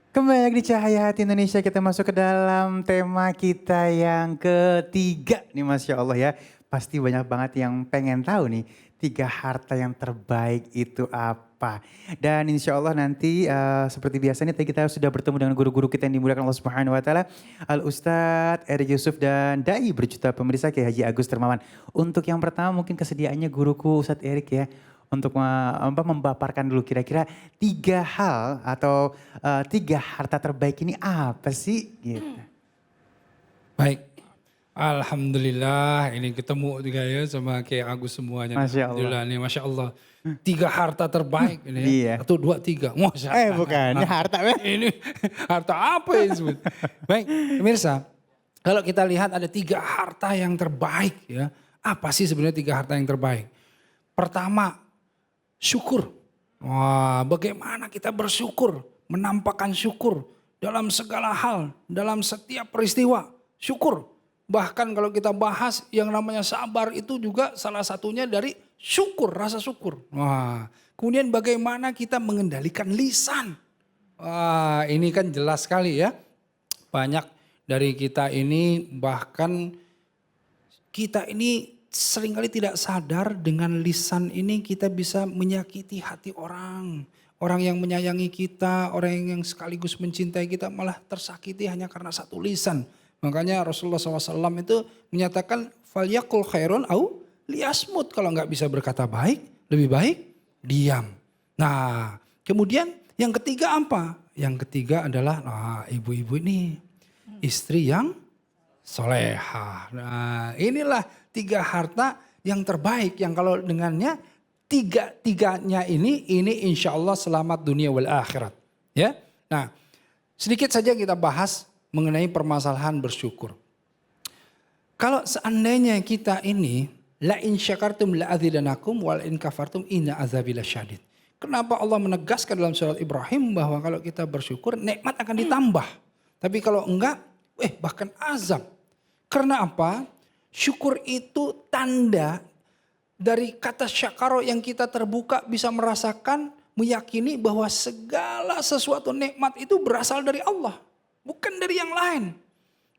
Kembali lagi di Cahaya Hati Indonesia, kita masuk ke dalam tema kita yang ketiga nih, Masya Allah ya. Pasti banyak banget yang pengen tahu nih, 3 harta yang terbaik itu apa. Dan insya Allah nanti seperti biasanya tadi kita sudah bertemu dengan guru-guru kita yang dimuliakan Allah Subhanahu Wa Taala, Al Ustadz Eri Yusuf dan Dai berjuta pemirsa Kiai Haji Agus Termawan. Untuk yang pertama mungkin kesediaannya guruku Ustadz Erik ya, untuk membaparkan dulu kira-kira 3 hal atau 3 harta terbaik ini apa sih gitu. Baik, Alhamdulillah ini ketemu juga ya sama kayak Agus semuanya. Masya Allah. Alhamdulillah nih, Masya Allah. 3 harta terbaik ini ya. Iya. 1, 2, 3. Masya Allah. Bukan, ini harta. Ini harta apa yang disebut? Baik, pemirsa. Kalau kita lihat ada 3 harta yang terbaik ya. Apa sih sebenarnya 3 harta yang terbaik? Pertama, syukur. Wah, bagaimana kita bersyukur, menampakkan syukur dalam segala hal, dalam setiap peristiwa, syukur. Bahkan kalau kita bahas yang namanya sabar itu juga salah satunya dari syukur, rasa syukur. Wah, kemudian bagaimana kita mengendalikan lisan. Wah, ini kan jelas sekali ya. Banyak dari kita ini bahkan kita ini seringkali tidak sadar dengan lisan ini kita bisa menyakiti hati orang. Orang yang menyayangi kita, orang yang sekaligus mencintai kita malah tersakiti hanya karena satu lisan. Makanya Rasulullah SAW itu menyatakan falyakul khairun au liasmut. Kalau nggak bisa berkata baik, lebih baik diam. Nah kemudian yang ketiga apa? Yang ketiga adalah ibu-ibu ini istri yang solehah. Nah inilah 3 harta yang terbaik yang kalau dengannya tiganya ini insya Allah selamat dunia wal akhirat. Ya. Nah sedikit saja kita bahas mengenai permasalahan bersyukur. Kalau seandainya kita ini la in syakartum la adzidanakum wal in kafartum inna azabi lasyadid. Kenapa Allah menegaskan dalam surat Ibrahim bahwa kalau kita bersyukur nikmat akan ditambah. Tapi kalau enggak bahkan azab. Karena apa? Syukur itu tanda dari kata syakaro yang kita terbuka bisa merasakan, meyakini bahwa segala sesuatu nikmat itu berasal dari Allah. Bukan dari yang lain.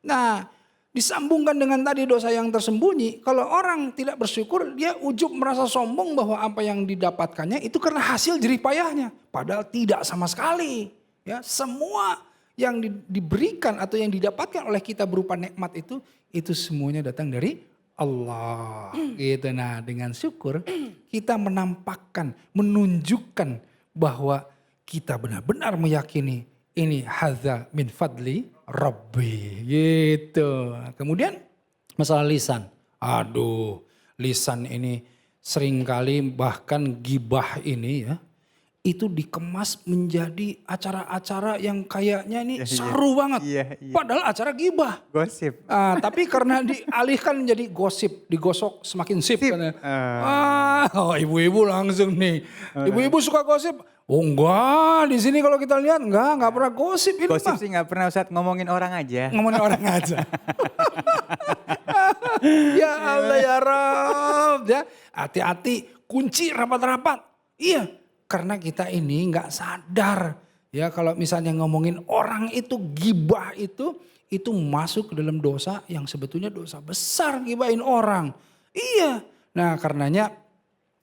Nah disambungkan dengan tadi dosa yang tersembunyi. Kalau orang tidak bersyukur dia ujub merasa sombong bahwa apa yang didapatkannya itu karena hasil jerih payahnya. Padahal tidak sama sekali. Ya, semua yang diberikan atau yang didapatkan oleh kita berupa nikmat itu semuanya datang dari Allah. Gitu. Nah dengan syukur kita menampakkan, menunjukkan bahwa kita benar-benar meyakini ini hadza min fadli Rabbi. Gitu. Kemudian masalah lisan. Aduh lisan ini seringkali bahkan gibah ini ya. Itu dikemas menjadi acara-acara yang kayaknya ini seru banget. Iya. Padahal acara gibah. Gosip. Tapi karena dialihkan menjadi gosip, digosok semakin sip. Ibu-ibu langsung nih. Ibu-ibu suka gosip? Oh enggak, di sini kalau kita lihat enggak pernah gosip ini. Gosip sih nggak pernah, Ustadz, ngomongin orang aja. Ngomongin orang aja. Ya Allah ya Rabb. Ya, hati-hati kunci rapat-rapat. Iya. Karena kita ini nggak sadar ya kalau misalnya ngomongin orang itu gibah itu masuk ke dalam dosa yang sebetulnya dosa besar gibahin orang. Iya. Nah karenanya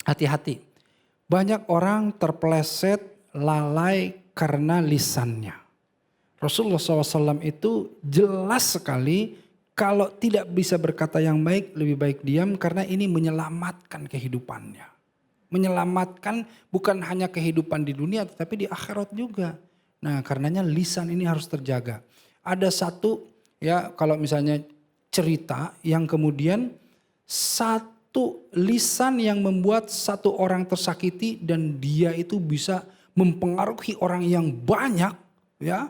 hati-hati. Banyak orang terpeleset lalai karena lisannya. Rasulullah SAW itu jelas sekali kalau tidak bisa berkata yang baik lebih baik diam karena ini menyelamatkan kehidupannya. Menyelamatkan bukan hanya kehidupan di dunia tetapi di akhirat juga. Nah karenanya lisan ini harus terjaga. Ada satu ya kalau misalnya cerita yang kemudian satu lisan yang membuat satu orang tersakiti dan dia itu bisa mempengaruhi orang yang banyak ya.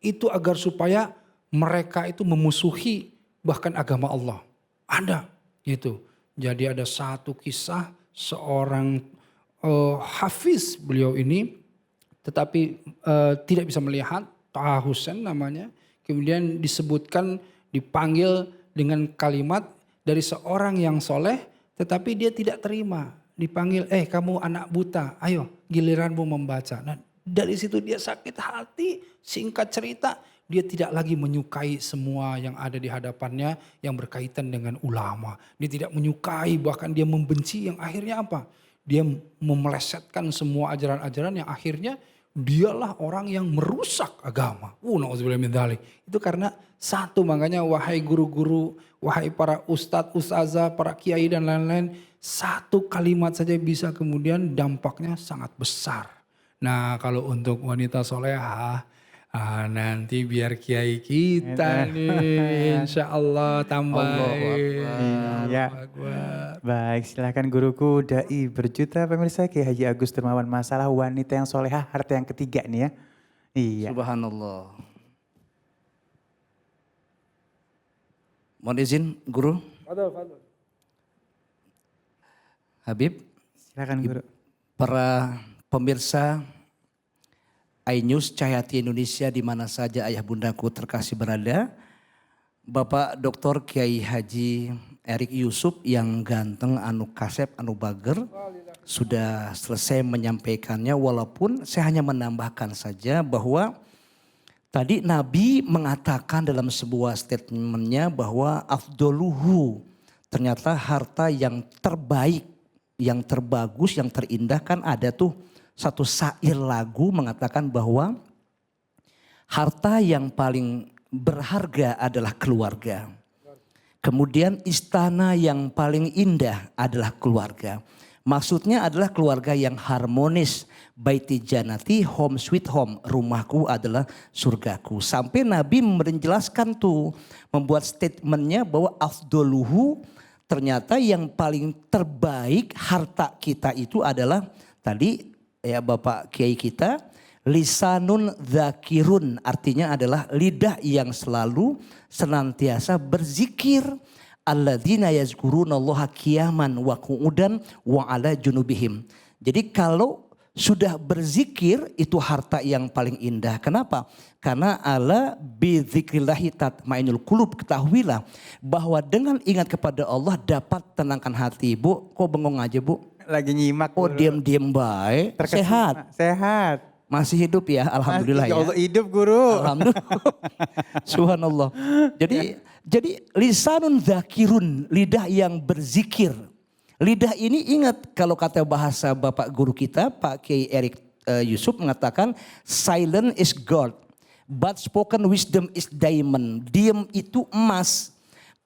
Itu agar supaya mereka itu memusuhi bahkan agama Allah. Ada gitu. Jadi ada satu kisah seorang hafiz beliau ini tetapi tidak bisa melihat, Taha Husain namanya. Kemudian disebutkan dipanggil dengan kalimat dari seorang yang soleh tetapi dia tidak terima. Dipanggil kamu anak buta, ayo giliranmu membaca. Nah Dari situ dia sakit hati, singkat cerita dia tidak lagi menyukai semua yang ada di hadapannya yang berkaitan dengan ulama. Dia tidak menyukai, bahkan dia membenci, yang akhirnya apa? Dia memelesetkan semua ajaran-ajaran yang akhirnya dialah orang yang merusak agama. Na'udzubillah min dzalik. Itu karena satu, makanya wahai guru-guru, wahai para ustadz, ustazah, para kiai dan lain-lain, satu kalimat saja bisa kemudian dampaknya sangat besar. Nah kalau untuk wanita solehah, nanti biar kiai kita nih insya Allah tambah. Iya. Baik, silakan guruku Dai berjuta pemirsa Kiai Haji Agus Dermawan, masalah wanita yang solehah harta yang ketiga nih ya. Iya. Subhanallah. Mohon izin guru. Habib, Silakan guru. para pemirsa iNews Cahayati Indonesia di mana saja ayah bundaku terkasih berada. Bapak Dr. Kiai Haji Erik Yusuf yang ganteng, anu kasep, anu bager sudah selesai menyampaikannya, walaupun saya hanya menambahkan saja bahwa tadi Nabi mengatakan dalam sebuah statementnya bahwa afdoluhu, ternyata harta yang terbaik, yang terbagus, yang terindah. Kan ada tuh satu syair lagu mengatakan bahwa harta yang paling berharga adalah keluarga. Kemudian istana yang paling indah adalah keluarga. Maksudnya adalah keluarga yang harmonis. Baiti janati, home sweet home. Rumahku adalah surgaku. Sampai Nabi menjelaskan tuh, membuat statementnya bahwa afdoluhu, ternyata yang paling terbaik harta kita itu adalah tadi ya Bapak Kiai kita, lisanun dzakirun, artinya adalah lidah yang selalu senantiasa berzikir. Alladzina yazkurunallaha qiyaman wa qu'udan wa ala junubihim. Jadi kalau sudah berzikir itu harta yang paling indah. Kenapa? Karena ala bidzikrillahi tatmainul qulub. Ketahuilah bahwa dengan ingat kepada Allah dapat tenangkan hati. Bu, kok bengong aja bu? Lagi nyimak. Oh guru. diam-diam baik. Sehat. Sehat. Masih hidup ya, alhamdulillah Ya ya. Allah hidup guru. Alhamdulillah. Subhanallah. Jadi lisanun dzakirun, lidah yang berzikir. Lidah ini ingat kalau kata bahasa Bapak guru kita Pak Kiai Erik Yusuf mengatakan silent is gold but spoken wisdom is diamond. Diam itu emas.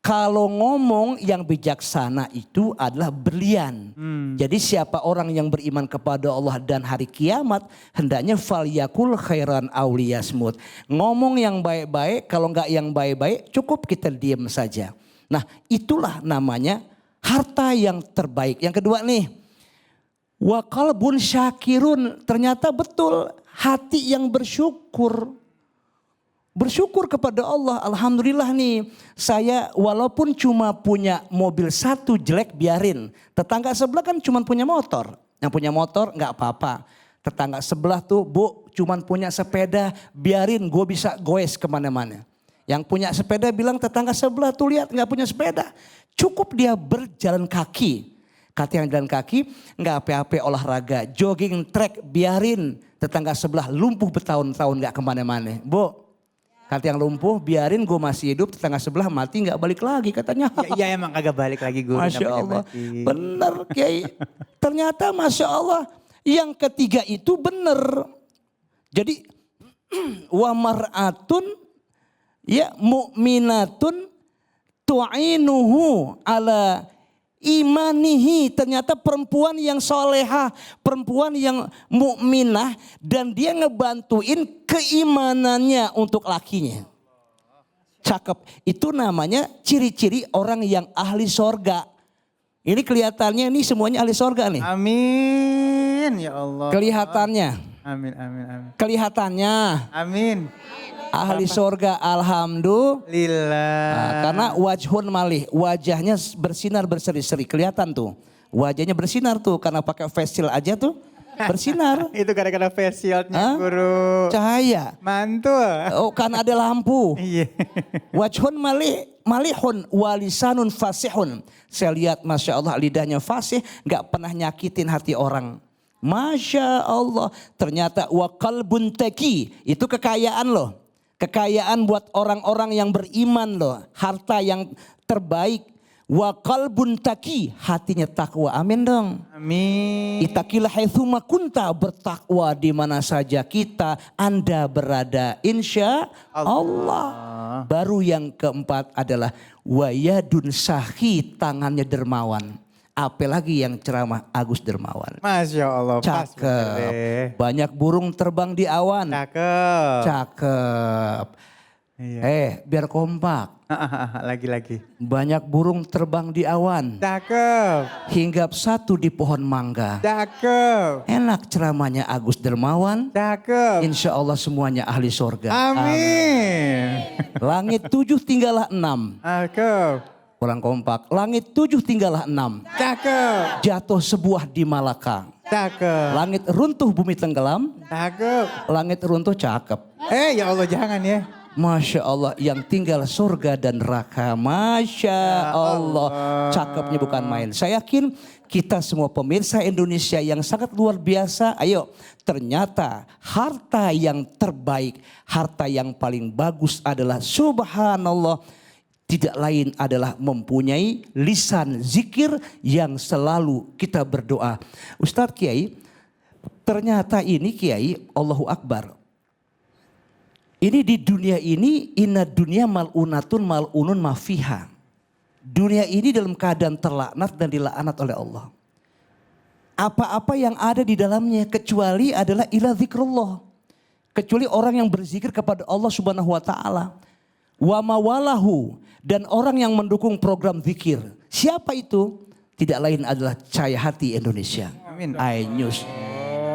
Kalau ngomong yang bijaksana itu adalah berlian. Jadi siapa orang yang beriman kepada Allah dan hari kiamat, hendaknya falyakul khairan auliyasmut. Ngomong yang baik-baik, kalau enggak yang baik-baik cukup kita diam saja. Nah itulah namanya harta yang terbaik. Yang kedua nih, wa qalbun syakirun, ternyata betul hati yang bersyukur. Bersyukur kepada Allah, alhamdulillah nih saya walaupun cuma punya mobil satu jelek biarin. Tetangga sebelah kan cuma punya motor, yang punya motor nggak apa-apa. Tetangga sebelah tuh bu cuma punya sepeda, biarin gue bisa goes kemana-mana. Yang punya sepeda bilang tetangga sebelah tuh lihat nggak punya sepeda. Cukup dia berjalan kaki. Kata yang jalan kaki nggak apa-apa olahraga, jogging track biarin. Tetangga sebelah lumpuh bertahun-tahun nggak kemana-mana. Bu. Kata yang lumpuh biarin gue masih hidup, tetangga sebelah mati gak balik lagi katanya. Iya emang agak balik lagi guru. Masya namanya Allah. mati. Bener Kiai. Ternyata Masya Allah yang ketiga itu bener. Jadi wa mar'atun ya mu'minatun tu'inuhu ala imanihi, ternyata perempuan yang soleha, perempuan yang mukminah dan dia ngebantuin keimanannya untuk lakinya. Cakep, itu namanya ciri-ciri orang yang ahli sorga. Ini kelihatannya ini semuanya ahli sorga nih. Amin ya Allah. Kelihatannya. Amin amin amin. Kelihatannya. Amin. Ahli sorga alhamdulillah. Lillah. Nah, karena wajhun malih, wajahnya bersinar berseri-seri, kelihatan tuh. Wajahnya bersinar tuh karena pakai face shield aja tuh bersinar. Itu gara-gara face shieldnya Hah? guru. Cahaya. Mantul. Oh karena ada lampu. Iya. Wajhun malihun walisanun fasihun. Saya lihat Masya Allah lidahnya fasih, gak pernah nyakitin hati orang. Masya Allah. Ternyata wa qalbun taqi, itu kekayaan loh. Kekayaan buat orang-orang yang beriman loh. Harta yang terbaik. Wa qalbun taqi, hatinya takwa. Amin dong. Amin. Itaqilah haitsuma kunta, bertakwa di mana saja Anda berada, insya Allah. Baru yang keempat adalah wayadun sahi, tangannya dermawan. Apalagi yang ceramah Agus Dermawan. Masya Allah. Pas bener Cakep. deh. Banyak burung terbang di awan. Cakep. Cakep. Iya. Biar kompak. Lagi-lagi. Banyak burung terbang di awan. Cakep. Hinggap satu di pohon mangga. Cakep. Enak ceramahnya Agus Dermawan. Cakep. Insya Allah semuanya ahli sorga. Amin. Langit 7 tinggallah 6. Cakep. Kurang kompak. Langit 7 tinggallah 6. Cakep. Jatuh sebuah di Malaka. Cakep. Langit runtuh bumi tenggelam. Cakep. Langit runtuh cakep. Ya Allah jangan ya. Masya Allah, yang tinggal surga dan neraka. Masya Allah. Cakepnya bukan main. Saya yakin kita semua pemirsa Indonesia yang sangat luar biasa. Ayo, ternyata harta yang terbaik, harta yang paling bagus adalah subhanallah. Tidak lain adalah mempunyai lisan zikir yang selalu kita berdoa. Ustadz Kiai, ternyata ini Kiai, Allahu Akbar. Ini di dunia ini, inna dunia mal'unatun mal'unun mafiha. Dunia ini dalam keadaan terlaknat dan dilaknat oleh Allah. Apa-apa yang ada di dalamnya kecuali adalah ila zikrullah. Kecuali orang yang berzikir kepada Allah Subhanahu wa taala. Wa mawalahu, dan orang yang mendukung program zikir. Siapa itu? Tidak lain adalah Cahaya Hati Indonesia. Amin. iNews.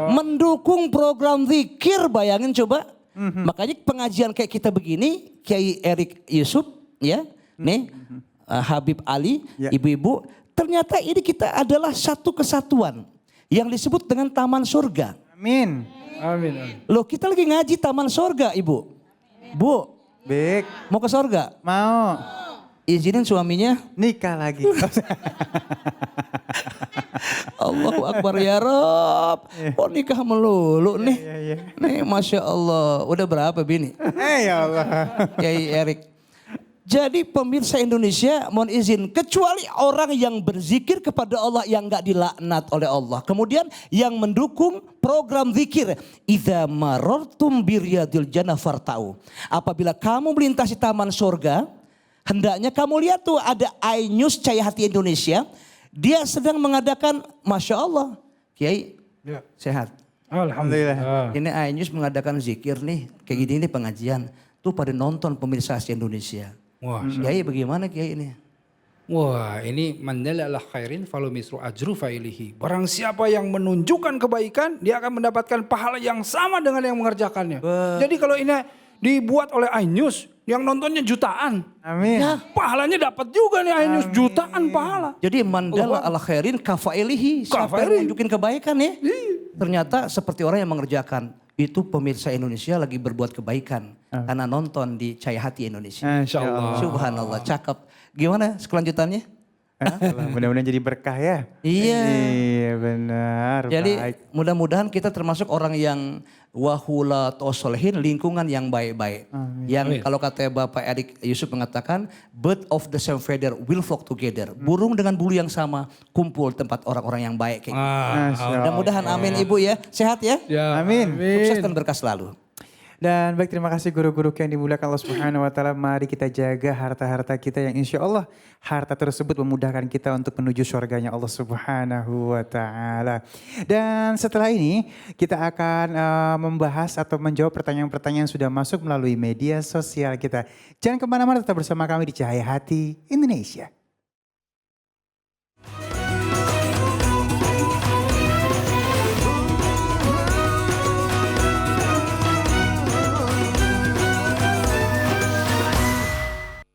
Mendukung program zikir, bayangin coba. Makanya pengajian kayak kita begini, Kiai Erik Yusuf, ya, nih Habib Ali, Ya. ibu-ibu, ternyata ini kita adalah satu kesatuan yang disebut dengan Taman Surga. Amin. Amin. Loh, kita lagi ngaji Taman Surga, Ibu. Bu, Bik. mau ke surga? Mau. Izinin suaminya. Nikah lagi. Allahu Akbar ya Rob. Oh nikah melulu nih. Iya. Nih Masya Allah. Udah berapa bini? Ya Allah. Kiai Erik. Jadi pemirsa Indonesia mohon izin. Kecuali orang yang berzikir kepada Allah yang gak dilaknat oleh Allah. Kemudian yang mendukung program zikir. Idza marartum biryadil jannah fartau. Apabila kamu melintasi taman surga. Hendaknya kamu lihat tuh ada iNews Cahaya Hati Indonesia. Dia sedang mengadakan, Masya Allah. Kiai Ya. sehat. Alhamdulillah. Ini iNews mengadakan zikir nih. Kayak gini nih pengajian. Tuh pada nonton pemirsa Asia Indonesia. Wah, Kiai bagaimana Kiai ini? wah, ini mandala ala khairin falu misru ajru failihi. Barang siapa yang menunjukkan kebaikan, dia akan mendapatkan pahala yang sama dengan yang mengerjakannya. Jadi kalau ini dibuat oleh iNews, yang nontonnya jutaan. Amin. Ya. Pahalanya dapat juga nih iNews, jutaan pahala. Jadi mandala ala khairin kafailihi. Siapa yang nunjukin kebaikan ya? Ternyata seperti orang yang mengerjakan. Itu pemirsa Indonesia lagi berbuat kebaikan. Karena nonton di Cahaya Hati Indonesia. Insya Allah. Subhanallah, cakep. Gimana kelanjutannya? Mudah-mudahan jadi berkah ya. Iya. Iya benar. Jadi Baik. mudah-mudahan kita termasuk orang yang wahula tosolehin, lingkungan yang baik-baik. Yang kalau kata Bapak Erik Yusuf mengatakan, bird of the same feather will flock together. Burung dengan bulu yang sama kumpul tempat orang-orang yang baik. Kayak gitu. Mudah-mudahan amin Ibu ya. Sehat ya. Amin. Sukses dan berkah selalu. Dan baik, terima kasih guru-guru yang dimuliakan Allah Subhanahu wa taala. Mari kita jaga harta-harta kita yang insya Allah harta tersebut memudahkan kita untuk menuju surganya Allah Subhanahu wa taala. Dan setelah ini kita akan membahas atau menjawab pertanyaan-pertanyaan yang sudah masuk melalui media sosial kita. Jangan kemana-mana, tetap bersama kami di Cahaya Hati Indonesia.